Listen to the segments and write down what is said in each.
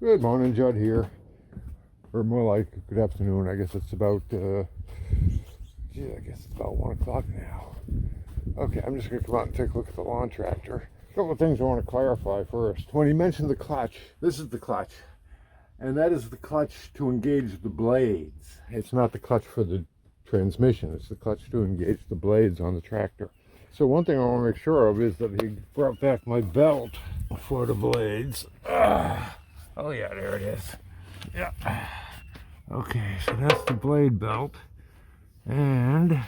Good morning, Judd here. Or more like good afternoon. I guess it's about, I guess it's about 1 o'clock now. Okay, I'm just going to come out and take a look at the lawn tractor. A couple of things I want to clarify first. When he mentioned the clutch, this is the clutch. And that is the clutch to engage the blades. It's not the clutch for the transmission. It's the clutch to engage the blades on the tractor. So one thing I want to make sure of is that he brought back my belt for the blades. Oh yeah, there it is. Yeah. Okay, so that's the blade belt. And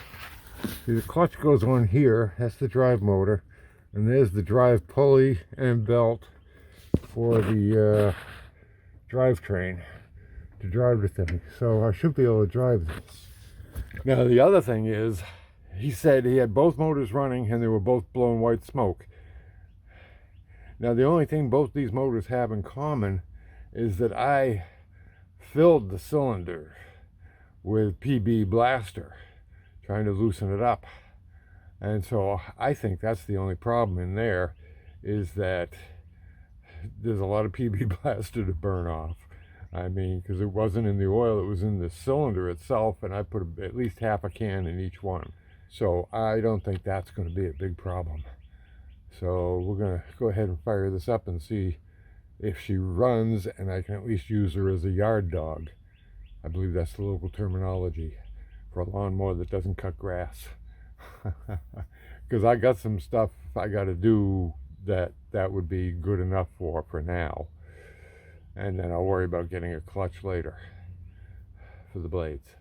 see, the clutch goes on here. That's the drive motor. And there's the drive pulley and belt for the drivetrain to drive the thing. So I should be able to drive this. Now the other thing is, he said he had both motors running and they were both blowing white smoke. Now the only thing both these motors have in common is that I filled the cylinder with PB Blaster, trying to loosen it up. And so I think that's the only problem in there, is that there's a lot of PB Blaster to burn off. I mean, because it wasn't in the oil, it was in the cylinder itself, and I put at least half a can in each one. So I don't think that's going to be a big problem. So we're going to go ahead and fire this up and see if she runs, and I can at least use her as a yard dog. I believe that's the local terminology for a lawnmower that doesn't cut grass. Because I got some stuff I got to do that would be good enough for now. And then I'll worry about getting a clutch later for the blades.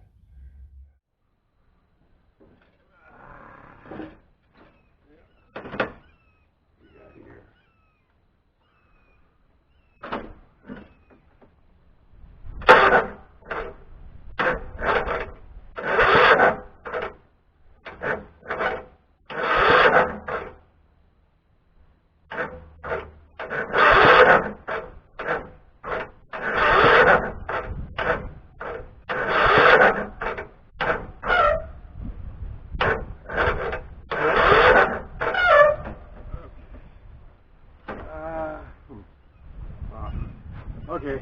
Okay,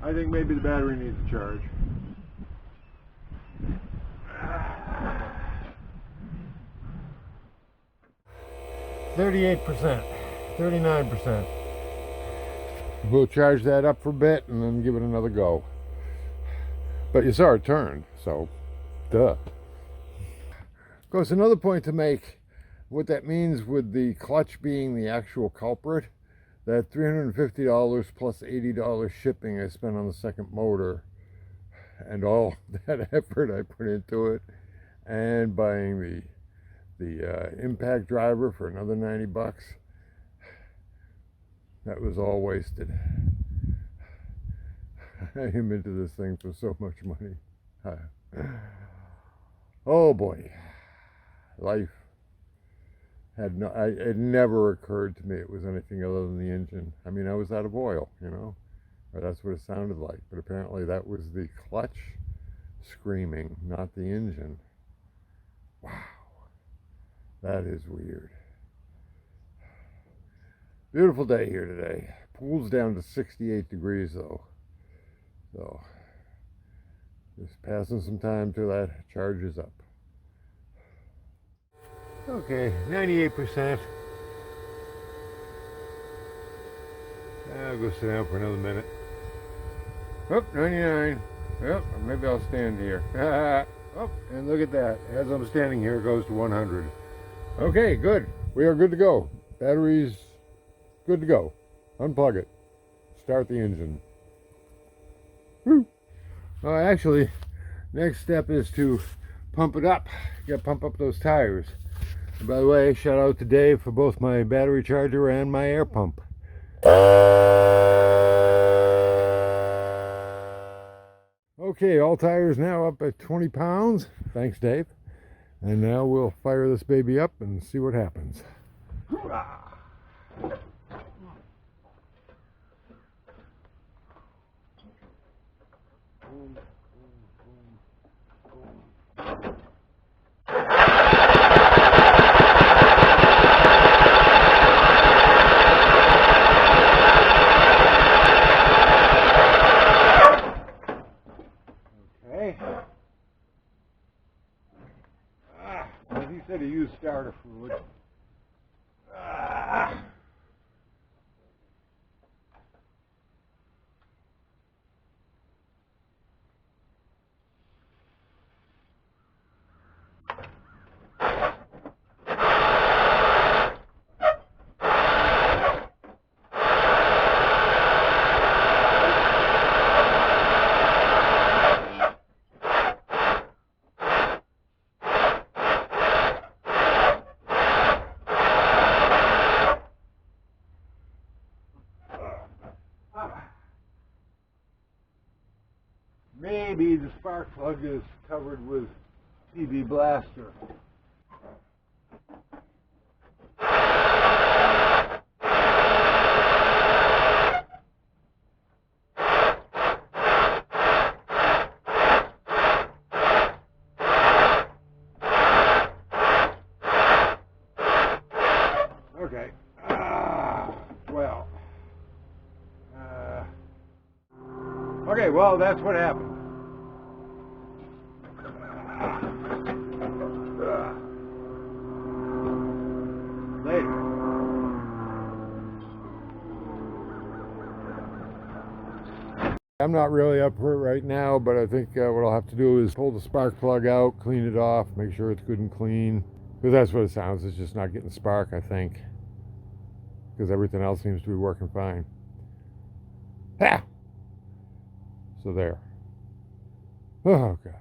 I think maybe the battery needs a charge. 38%, 39%. We'll charge that up for a bit and then give it another go. But you saw it turned, so duh. Of course, another point to make, what that means with the clutch being the actual culprit, that $350 plus $80 shipping I spent on the second motor, and all that effort I put into it, and buying the impact driver for another 90 bucks, that was all wasted. I am into this thing for so much money. Oh boy, life. It never occurred to me it was anything other than the engine. I mean, I was out of oil, you know, or that's what it sounded like. But apparently that was the clutch screaming, not the engine. Wow, that is weird. Beautiful day here today. Pool's down to 68 degrees though. So just passing some time till that charges up. Okay, 98%. I'll go sit down for another minute. Oh, 99. Yep, maybe I'll stand here. Oh, and look at that. As I'm standing here, it goes to 100. Okay, good. We are good to go. Battery's good to go. Unplug it. Start the engine. Woo. Oh, actually, next step is to pump it up. Pump up those tires. And by the way, shout out to Dave for both my battery charger and my air pump. Okay, all tires now up at 20 pounds. Thanks, Dave. And now we'll fire this baby up and see what happens. starter fluid. Ah. Maybe the spark plug is covered with PB Blaster. Okay. Well. Okay, well, that's what happened. Later. I'm not really up for it right now, but I think what I'll have to do is pull the spark plug out, clean it off, make sure it's good and clean. Because that's what it sounds, it's just not getting spark, I think. Because everything else seems to be working fine. Ha! So there. Oh, God.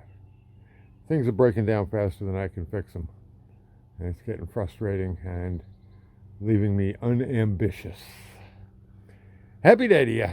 Things are breaking down faster than I can fix them. And it's getting frustrating and leaving me unambitious. Happy day to you.